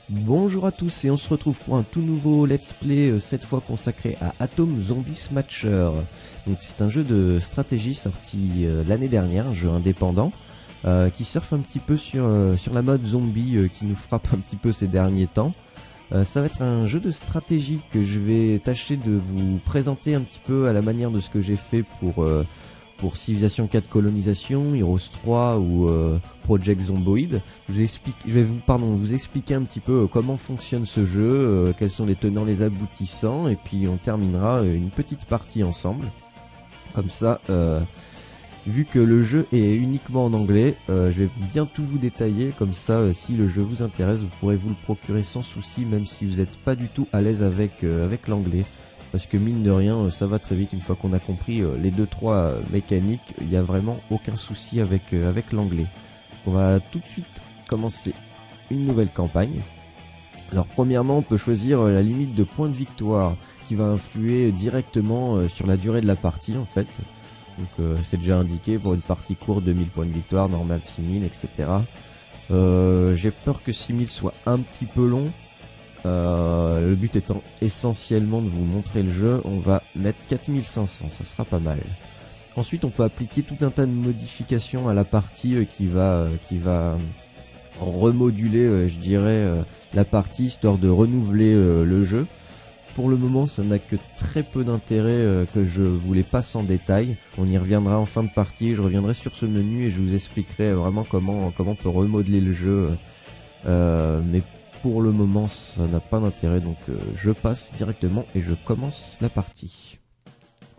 Bonjour à tous et on se retrouve pour un tout nouveau let's play, cette fois consacré à Atom Zombie Smasher. Donc c'est un jeu de stratégie sorti l'année dernière, un jeu indépendant, qui surfe un petit peu sur la mode zombie qui nous frappe un petit peu ces derniers temps. Ça va être un jeu de stratégie que je vais tâcher de vous présenter un petit peu à la manière de ce que j'ai fait pour Civilization 4 Colonisation, Heroes 3 ou Project Zomboid. Je vais vous expliquer un petit peu comment fonctionne ce jeu, quels sont les tenants, les aboutissants, et puis on terminera une petite partie ensemble. Comme ça, vu que le jeu est uniquement en anglais, je vais bien tout vous détailler, comme ça si le jeu vous intéresse, vous pourrez vous le procurer sans souci, même si vous n'êtes pas du tout à l'aise avec l'anglais. Parce que mine de rien, ça va très vite une fois qu'on a compris les 2-3 mécaniques, il n'y a vraiment aucun souci avec l'anglais. On va tout de suite commencer une nouvelle campagne. Alors premièrement, on peut choisir la limite de points de victoire qui va influer directement sur la durée de la partie en fait. Donc c'est déjà indiqué pour une partie courte 2000 points de victoire, normal 6000, etc. J'ai peur que 6000 soit un petit peu long. Le but étant essentiellement de vous montrer le jeu, on va mettre 4500, ça sera pas mal. Ensuite on peut appliquer tout un tas de modifications à la partie qui va remoduler je dirais la partie histoire de renouveler le jeu. Pour le moment ça n'a que très peu d'intérêt que je vous les passe en détail. On y reviendra en fin de partie, je reviendrai sur ce menu et je vous expliquerai vraiment comment on peut remodeler le jeu. Mais pour le moment ça n'a pas d'intérêt, donc je passe directement et je commence la partie.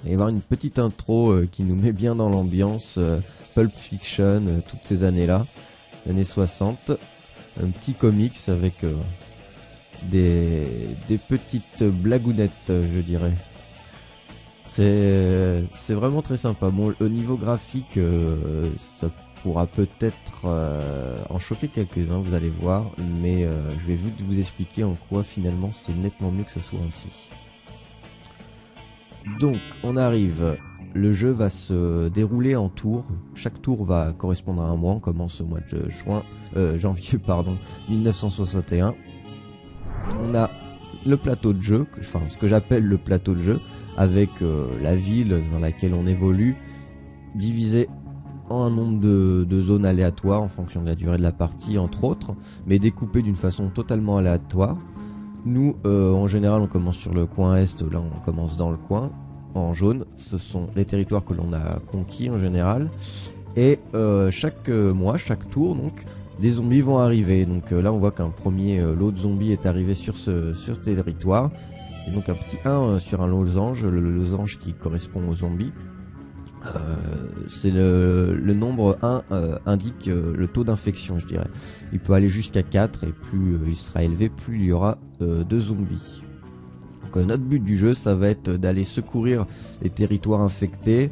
Il va y avoir une petite intro qui nous met bien dans l'ambiance, Pulp Fiction, toutes ces années-là, années 60. Un petit comics avec des petites blagounettes, je dirais. C'est vraiment très sympa. Bon, au niveau graphique, ça pourra peut-être en choquer quelques-uns, vous allez voir, mais je vais vite vous expliquer en quoi finalement c'est nettement mieux que ça soit ainsi. Donc on arrive, le jeu va se dérouler en tours, chaque tour va correspondre à un mois, on commence au mois de janvier 1961. On a le plateau de jeu, enfin ce que j'appelle le plateau de jeu, avec la ville dans laquelle on évolue, divisé en un nombre de zones aléatoires en fonction de la durée de la partie entre autres, mais découpé d'une façon totalement aléatoire. Nous en général on commence sur le coin est, là on commence dans le coin en jaune, ce sont les territoires que l'on a conquis en général, et chaque mois, chaque tour donc, des zombies vont arriver. Donc là on voit qu'un premier lot de zombies est arrivé sur ce territoire, et donc un petit 1 sur un losange, le losange qui correspond aux zombies. C'est le nombre 1 indique le taux d'infection, je dirais. Il peut aller jusqu'à 4 et plus il sera élevé, plus il y aura de zombies. Donc notre but du jeu, ça va être d'aller secourir les territoires infectés,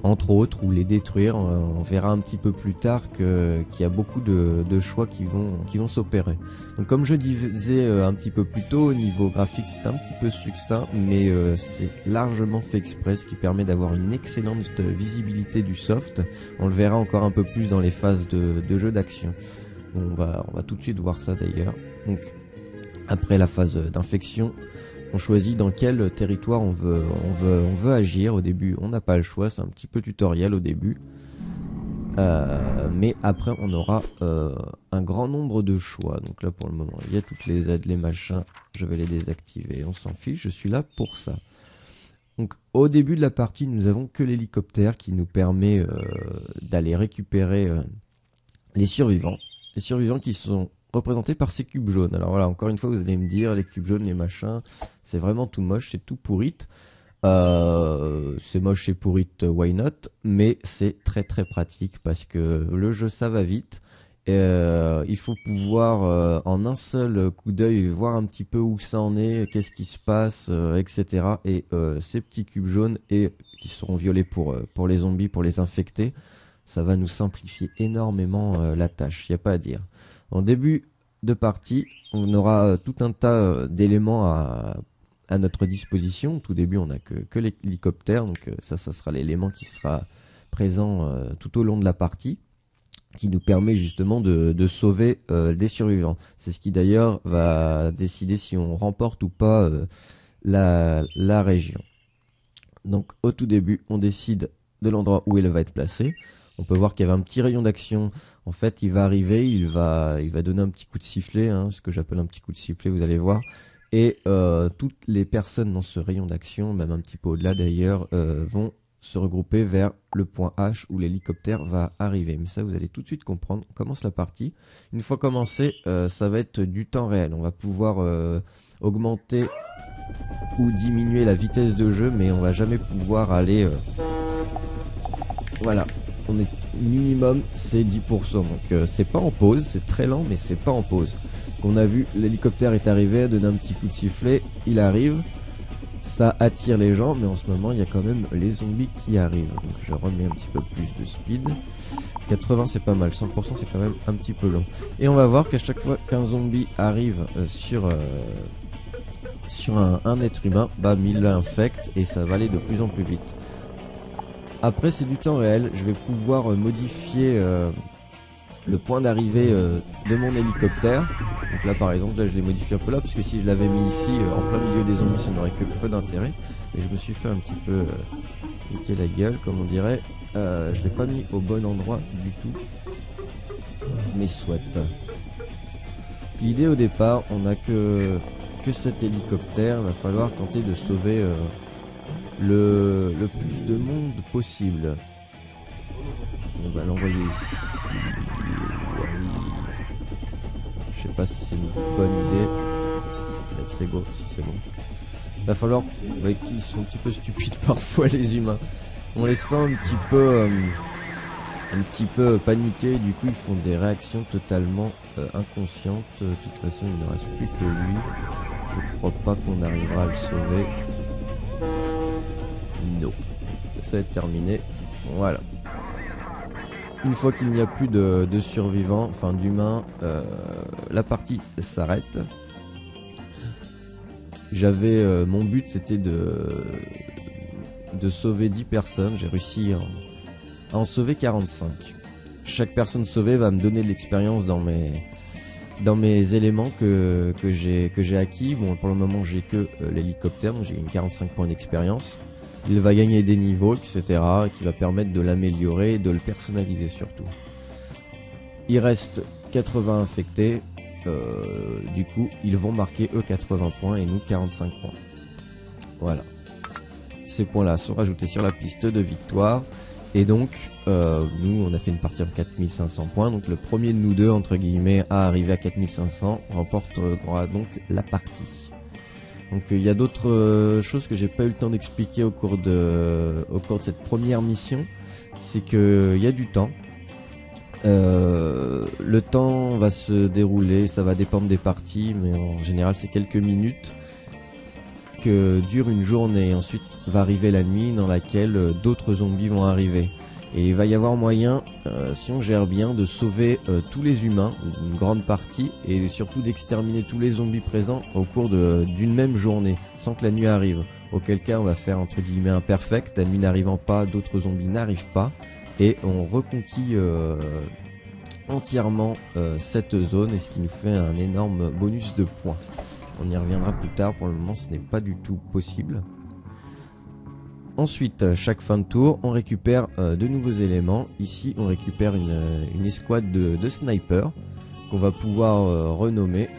entre autres, ou les détruire. On verra un petit peu plus tard qu'il y a beaucoup de choix qui vont s'opérer. Donc comme je disais un petit peu plus tôt, au niveau graphique c'est un petit peu succinct, mais c'est largement fait exprès, ce qui permet d'avoir une excellente visibilité du soft. On le verra encore un peu plus dans les phases de jeu d'action. On va tout de suite voir ça d'ailleurs. Donc après la phase d'infection, on choisit dans quel territoire on veut agir. Au début, on n'a pas le choix, c'est un petit peu tutoriel au début. Mais après, on aura un grand nombre de choix. Donc là, pour le moment, il y a toutes les aides, les machins. Je vais les désactiver, on s'en fiche, je suis là pour ça. Donc au début de la partie, nous avons que l'hélicoptère qui nous permet d'aller récupérer les survivants. Les survivants qui sont représentés par ces cubes jaunes. Alors voilà, encore une fois vous allez me dire les cubes jaunes, les machins, c'est vraiment tout moche, c'est tout pourrite. C'est moche, c'est pourrite, why not, mais c'est très très pratique parce que le jeu ça va vite. Il faut pouvoir en un seul coup d'œil voir un petit peu où ça en est, qu'est-ce qui se passe, etc. Et ces petits cubes jaunes et qui seront violets pour les zombies, pour les infecter, ça va nous simplifier énormément la tâche, il n'y a pas à dire. En début de partie, on aura tout un tas d'éléments à notre disposition. Au tout début, on n'a que l'hélicoptère, donc ça sera l'élément qui sera présent tout au long de la partie. qui nous permet justement de sauver les survivants. C'est ce qui d'ailleurs va décider si on remporte ou pas la région. Donc au tout début, on décide de l'endroit où il va être placé. On peut voir qu'il y avait un petit rayon d'action. En fait, il va arriver, il va donner un petit coup de sifflet, hein, ce que j'appelle un petit coup de sifflet, vous allez voir. Et toutes les personnes dans ce rayon d'action, même un petit peu au-delà d'ailleurs, vont se regrouper vers le point H où l'hélicoptère va arriver. Mais ça, vous allez tout de suite comprendre. On commence la partie. Une fois commencé, ça va être du temps réel. On va pouvoir augmenter ou diminuer la vitesse de jeu, mais on va jamais pouvoir aller... Voilà, on est minimum, c'est 10%. Donc c'est pas en pause, c'est très lent, mais c'est pas en pause. Donc, on a vu, l'hélicoptère est arrivé, a donné un petit coup de sifflet, il arrive. Ça attire les gens, mais en ce moment, il y a quand même les zombies qui arrivent. Donc je remets un petit peu plus de speed. 80, c'est pas mal. 100%, c'est quand même un petit peu long. Et on va voir qu'à chaque fois qu'un zombie arrive sur un être humain, bam, il l'infecte et ça va aller de plus en plus vite. Après, c'est du temps réel. Je vais pouvoir modifier le point d'arrivée de mon hélicoptère. Donc là par exemple, là je l'ai modifié un peu là, parce que si je l'avais mis ici en plein milieu des zombies, ça n'aurait que peu d'intérêt. Mais je me suis fait un petit peu niquer la gueule, comme on dirait. Je l'ai pas mis au bon endroit du tout. Mais soit. L'idée au départ, on n'a que cet hélicoptère. Il va falloir tenter de sauver le plus de monde possible. On va l'envoyer ici. Je sais pas si c'est une bonne idée. Let's go, si c'est bon. Il va falloir... Ouais, ils sont un petit peu stupides parfois les humains. On les sent un petit peu paniqués. Du coup ils font des réactions totalement inconscientes. De toute façon il ne reste plus que lui. Je crois pas qu'on arrivera à le sauver. Non. Ça va être terminé. Voilà. Une fois qu'il n'y a plus de survivants, enfin d'humains, la partie s'arrête. J'avais mon but, c'était de sauver 10 personnes. J'ai réussi à en sauver 45. Chaque personne sauvée va me donner de l'expérience dans mes éléments que j'ai acquis. Bon, pour le moment, j'ai que l'hélicoptère, donc j'ai une 45 points d'expérience. Il va gagner des niveaux, etc., qui va permettre de l'améliorer et de le personnaliser surtout. Il reste 80 infectés. Du coup, ils vont marquer eux 80 points et nous 45 points. Voilà. Ces points-là sont rajoutés sur la piste de victoire. Et donc, nous, on a fait une partie en 4500 points. Donc, le premier de nous deux, entre guillemets, à arriver à 4500 remportera donc la partie. Donc il y a d'autres choses que j'ai pas eu le temps d'expliquer au cours de cette première mission. C'est que il y a du temps. Le temps va se dérouler, ça va dépendre des parties, mais en général c'est quelques minutes que dure une journée. Ensuite va arriver la nuit dans laquelle d'autres zombies vont arriver. Et il va y avoir moyen, si on gère bien, de sauver tous les humains, une grande partie, et surtout d'exterminer tous les zombies présents au cours d'une même journée, sans que la nuit arrive. Auquel cas on va faire entre guillemets un perfect, la nuit n'arrivant pas, d'autres zombies n'arrivent pas, et on reconquit entièrement cette zone, et ce qui nous fait un énorme bonus de points. On y reviendra plus tard, pour le moment ce n'est pas du tout possible. Ensuite, chaque fin de tour, on récupère de nouveaux éléments. Ici, on récupère une escouade de snipers qu'on va pouvoir renommer.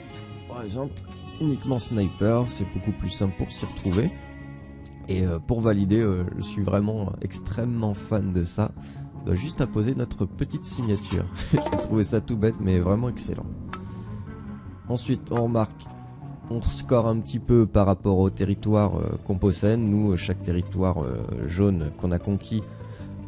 Par exemple, uniquement sniper, c'est beaucoup plus simple pour s'y retrouver. Et pour valider, je suis vraiment extrêmement fan de ça. On doit juste apposer notre petite signature. J'ai trouvé ça tout bête, mais vraiment excellent. Ensuite, on remarque... On score un petit peu par rapport au territoire qu'on possède. Nous, chaque territoire jaune qu'on a conquis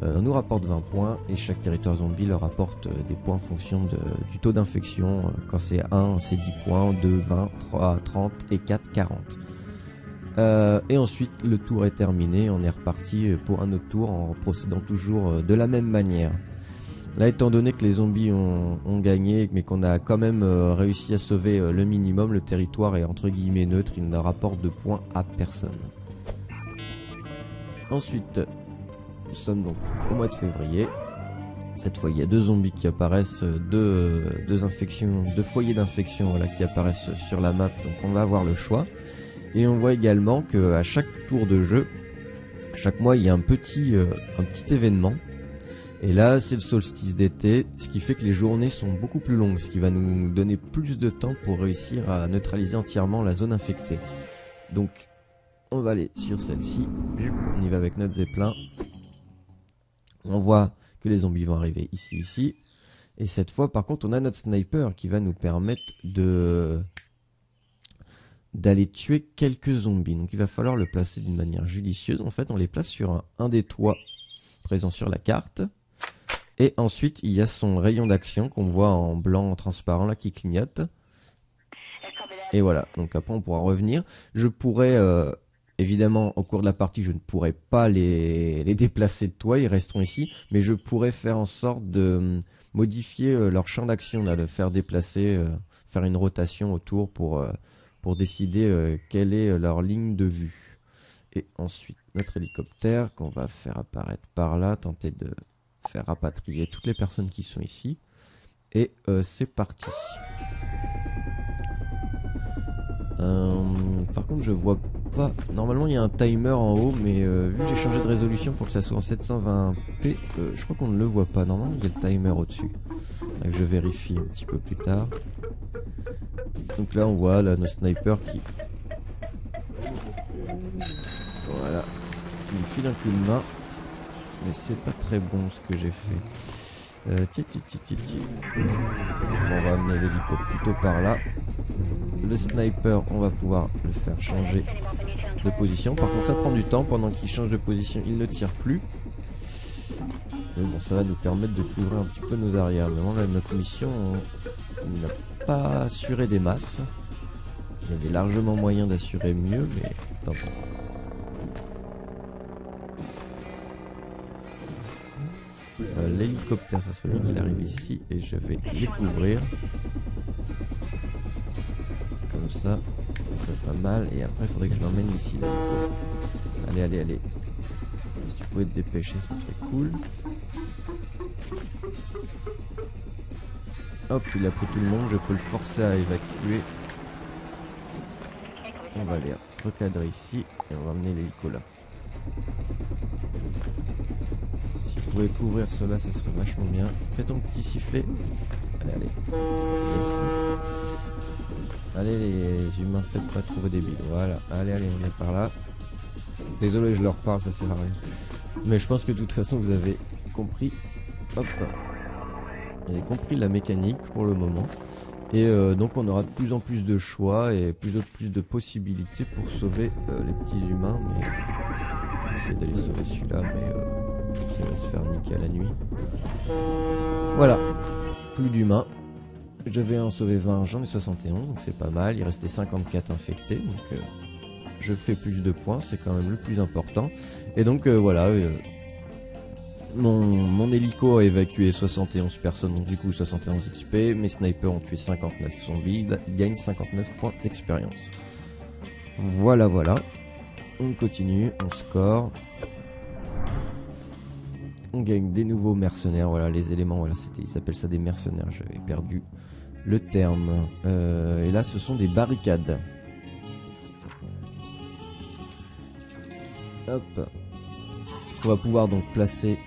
nous rapporte 20 points. Et chaque territoire zombie leur rapporte des points en fonction du taux d'infection. Quand c'est 1, c'est 10 points, 2, 20, 3, 30 et 4, 40. Et ensuite, le tour est terminé. On est reparti pour un autre tour en procédant toujours de la même manière. Là, étant donné que les zombies ont gagné, mais qu'on a quand même réussi à sauver le minimum, le territoire est entre guillemets neutre, il ne rapporte de points à personne. Ensuite, nous sommes donc au mois de février. Cette fois il y a deux zombies qui apparaissent, deux foyers d'infection voilà, qui apparaissent sur la map, donc on va avoir le choix. Et on voit également qu'à chaque tour de jeu, chaque mois il y a un petit événement. Et là c'est le solstice d'été, ce qui fait que les journées sont beaucoup plus longues, ce qui va nous donner plus de temps pour réussir à neutraliser entièrement la zone infectée. Donc on va aller sur celle-ci, on y va avec notre zeppelin. On voit que les zombies vont arriver ici. Et cette fois par contre on a notre sniper qui va nous permettre d'aller tuer quelques zombies. Donc il va falloir le placer d'une manière judicieuse. En fait on les place sur un des toits présents sur la carte. Et ensuite il y a son rayon d'action qu'on voit en blanc transparent là qui clignote. Et voilà, donc après on pourra revenir. Je pourrais... évidemment, au cours de la partie, je ne pourrai pas les déplacer de toit, ils resteront ici, mais je pourrais faire en sorte de modifier leur champ d'action, de faire déplacer, faire une rotation autour pour décider quelle est leur ligne de vue. Et ensuite, notre hélicoptère qu'on va faire apparaître par là, tenter de faire rapatrier toutes les personnes qui sont ici. Et c'est parti. Par contre, je vois pas. Normalement, il y a un timer en haut, mais vu que j'ai changé de résolution pour que ça soit en 720p, je crois qu'on ne le voit pas. Normalement, il y a le timer au-dessus. Je vérifie un petit peu plus tard. Donc là, on voit là, nos snipers qui. Voilà. Qui me filent un coup de main. Mais c'est pas très bon ce que j'ai fait. Bon, on va amener l'hélicoptère plutôt par là. Le sniper, on va pouvoir le faire changer de position. Par contre, ça prend du temps. Pendant qu'il change de position, il ne tire plus. Mais bon, ça va nous permettre de couvrir un petit peu nos arrières. Mais là, notre mission, on n'a pas assuré des masses. Il y avait largement moyen d'assurer mieux, mais tant pis. L'hélicoptère, ça serait bien qu'il arrive ici et je vais les couvrir. Comme ça serait pas mal. Et après, il faudrait que je l'emmène ici. Là. Allez. Si tu pouvais te dépêcher, ce serait cool. Hop, il a pris tout le monde. Je peux le forcer à évacuer. On va aller recadrer ici et on va amener l'hélico là. Si vous pouvez couvrir cela, ça serait vachement bien. Fais ton petit sifflet. Allez. Yes. Allez les humains, faites pas trop débiles. Voilà. Allez, on est par là. Désolé, je leur parle, ça sert à rien. Mais je pense que de toute façon, vous avez compris. Hop. Vous avez compris la mécanique pour le moment. Et donc on aura de plus en plus de choix et plus de possibilités pour sauver les petits humains. Mais je vais essayer d'aller sauver celui-là, mais qui va se faire niquer à la nuit. Voilà. Plus d'humains. Je vais en sauver 20, j'en ai 71, donc c'est pas mal. Il restait 54 infectés, donc je fais plus de points, c'est quand même le plus important. Et donc voilà, mon hélico a évacué 71 personnes, donc du coup 71 XP. Mes snipers ont tué 59 zombies, ils gagnent 59 points d'expérience. Voilà. On continue, on score. On gagne des nouveaux mercenaires, voilà les éléments, voilà, ils s'appellent ça des mercenaires, j'avais perdu le terme. Et là ce sont des barricades. Hop. On va pouvoir donc placer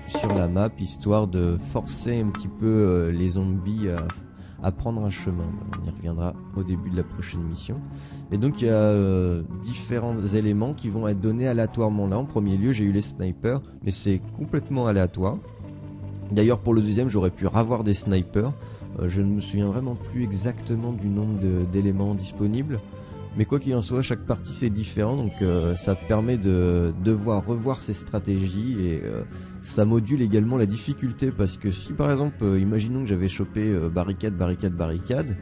sur la map, histoire de forcer un petit peu les zombies à prendre un chemin. On y reviendra au début de la prochaine mission. Et donc il y a différents éléments qui vont être donnés aléatoirement. Là en premier lieu j'ai eu les snipers, mais c'est complètement aléatoire. D'ailleurs pour le deuxième j'aurais pu avoir des snipers. Je ne me souviens vraiment plus exactement du nombre d'éléments disponibles. Mais quoi qu'il en soit, chaque partie c'est différent, donc ça permet de devoir revoir ses stratégies et ça module également la difficulté, parce que si par exemple, imaginons que j'avais chopé barricade,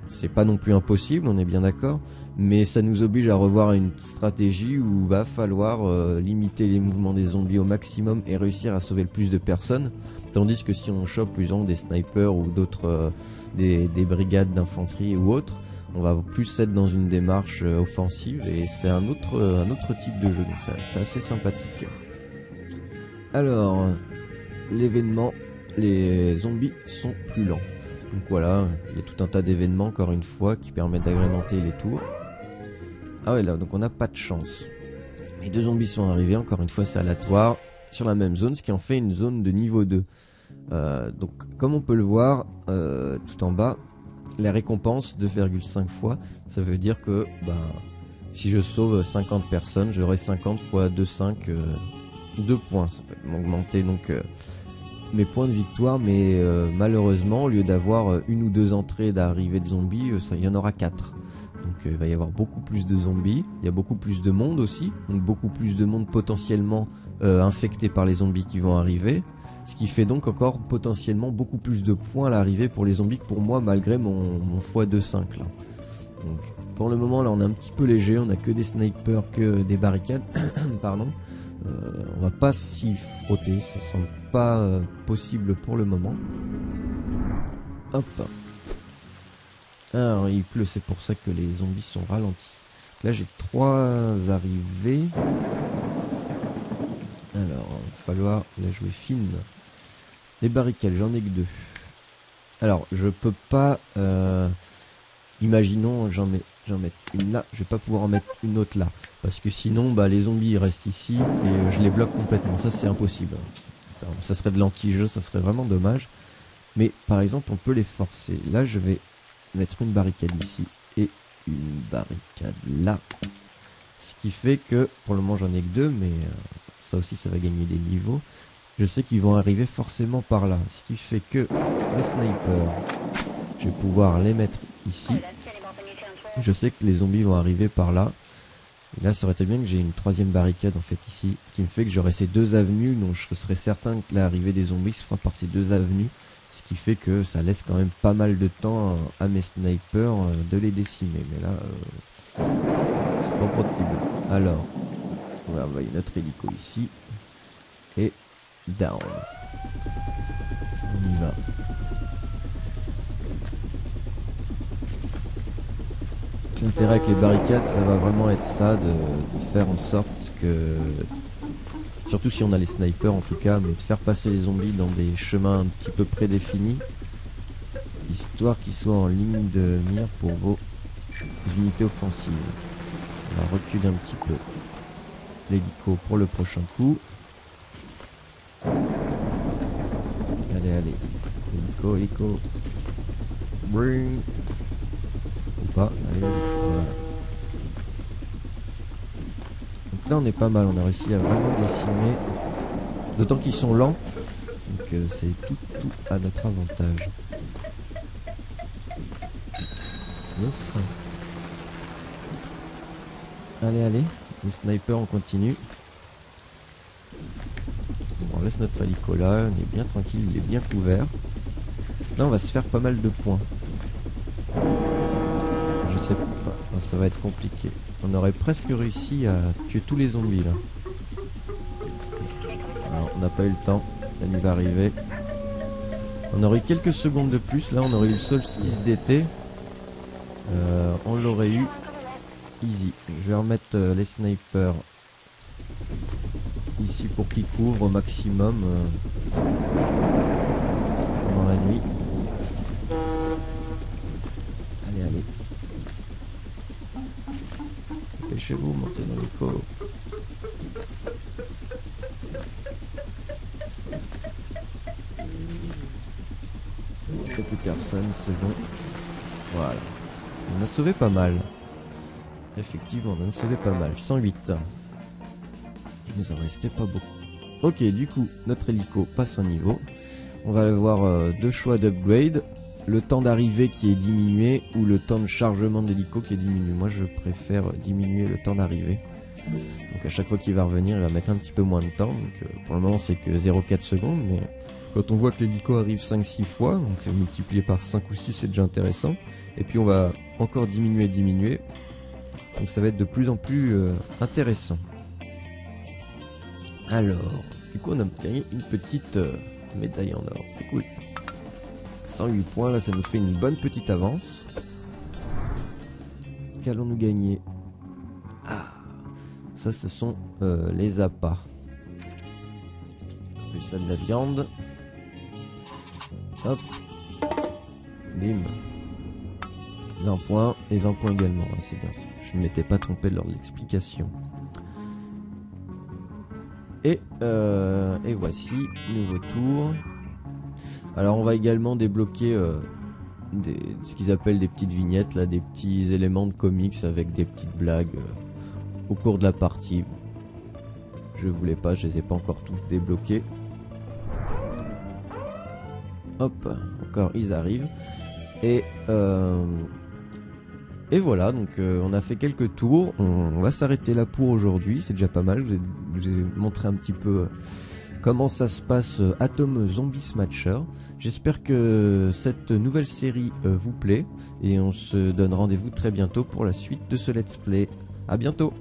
c'est pas non plus impossible, on est bien d'accord, mais ça nous oblige à revoir une stratégie où va falloir limiter les mouvements des zombies au maximum et réussir à sauver le plus de personnes, tandis que si on chope par exemple des snipers ou d'autres des brigades d'infanterie ou autres, on va plus être dans une démarche offensive et c'est un autre type de jeu, donc c'est assez sympathique. Alors, l'événement, les zombies sont plus lents. Donc voilà, il y a tout un tas d'événements encore une fois qui permettent d'agrémenter les tours. Ah ouais là, donc on n'a pas de chance. Les 2 zombies sont arrivés, encore une fois c'est aléatoire, sur la même zone, ce qui en fait une zone de niveau 2. Donc comme on peut le voir tout en bas, la récompense 2,5 fois, ça veut dire que si je sauve 50 personnes, j'aurai 50 fois 2,5, 2 points. Ça peut augmenter donc mes points de victoire, mais malheureusement, au lieu d'avoir 1 ou 2 entrées d'arrivée de zombies, il y en aura 4. Donc il va y avoir beaucoup plus de zombies, il y a beaucoup plus de monde aussi, donc beaucoup plus de monde potentiellement infecté par les zombies qui vont arriver. Ce qui fait donc encore potentiellement beaucoup plus de points à l'arrivée pour les zombies que pour moi, malgré mon x2,5 là. Donc pour le moment là on est un petit peu léger, on a que des snipers, que des barricades. Pardon. On va pas s'y frotter, ça semble pas possible pour le moment. Hop. Alors il pleut, c'est pour ça que les zombies sont ralentis. Là j'ai 3 arrivées. Alors il va falloir la jouer fine. Les barricades, j'en ai que 2. Alors, je peux pas... imaginons que j'en mette une là. Je vais pas pouvoir en mettre une autre là. Parce que sinon, les zombies ils restent ici et je les bloque complètement. Ça, c'est impossible. Alors, ça serait de l'anti-jeu, ça serait vraiment dommage. Mais, par exemple, on peut les forcer. Là, je vais mettre une barricade ici et une barricade là. Ce qui fait que, pour le moment, j'en ai que 2, mais ça aussi, ça va gagner des niveaux. Je sais qu'ils vont arriver forcément par là, ce qui fait que les snipers, je vais pouvoir les mettre ici. Je sais que les zombies vont arriver par là. Et là, ça aurait été bien que j'ai une 3e barricade en fait ici, ce qui me fait que j'aurai ces 2 avenues, donc je serai certain que l'arrivée des zombies se fera par ces 2 avenues, ce qui fait que ça laisse quand même pas mal de temps à mes snipers de les décimer. Mais là, c'est pas possible. Alors, on va envoyer notre hélico ici et down. On y va. L'intérêt avec les barricades, ça va vraiment être ça, de faire en sorte que, surtout si on a les snipers en tout cas, mais de faire passer les zombies dans des chemins un petit peu prédéfinis, histoire qu'ils soient en ligne de mire pour vos unités offensives. On va reculer un petit peu l'hélico pour le prochain coup. Allez, allez. Hélico, hélico. Bring. Ou pas. Allez, voilà. Donc là, on est pas mal. On a réussi à vraiment décimer. D'autant qu'ils sont lents. Donc c'est tout à notre avantage. Yes. Allez, allez. Les snipers, on continue. On laisse notre hélico là, on est bien tranquille, il est bien couvert. Là on va se faire pas mal de points. Je sais pas, ça va être compliqué. On aurait presque réussi à tuer tous les zombies là. Alors, on n'a pas eu le temps, la nuit va arriver. On aurait eu quelques secondes de plus, là on aurait eu le solstice d'été. On l'aurait eu easy. Je vais remettre les snipers ici pour qu'ils couvrent au maximum pendant la nuit. Allez, allez. Dépêchez-vous, montez dans l'écho. Il n'y a plus personne, c'est bon. Voilà. On a sauvé pas mal. Effectivement, on en a sauvé pas mal. 108. Il nous en restait pas beaucoup. Ok, du coup, notre hélico passe un niveau. On va avoir 2 choix d'upgrade. Le temps d'arrivée qui est diminué ou le temps de chargement de l'hélico qui est diminué. Moi, je préfère diminuer le temps d'arrivée. Donc à chaque fois qu'il va revenir, il va mettre un petit peu moins de temps. Donc pour le moment, c'est que 0,4 secondes. Mais quand on voit que l'hélico arrive 5-6 fois, donc multiplié par 5 ou 6, c'est déjà intéressant. Et puis on va encore diminuer. Donc ça va être de plus en plus intéressant. Alors, du coup on a gagné une petite médaille en or, c'est cool. 108 points, là ça nous fait une bonne petite avance. Qu'allons-nous gagner? Ah, ça ce sont les appâts. plus ça de la viande. Hop. Bim. 20 points et 20 points également, ouais, c'est bien ça. Je ne m'étais pas trompé lors de l'explication. Et voici, nouveau tour. Alors on va également débloquer ce qu'ils appellent des petites vignettes, là, des petits éléments de comics avec des petites blagues au cours de la partie. Je voulais pas, je les ai pas encore toutes débloquées. Hop, encore ils arrivent. Et voilà, donc on a fait quelques tours. On va s'arrêter là pour aujourd'hui, c'est déjà pas mal. Je vous ai montré un petit peu comment ça se passe Atom Zombie Smasher. J'espère que cette nouvelle série vous plaît. Et on se donne rendez-vous très bientôt pour la suite de ce let's play. A bientôt.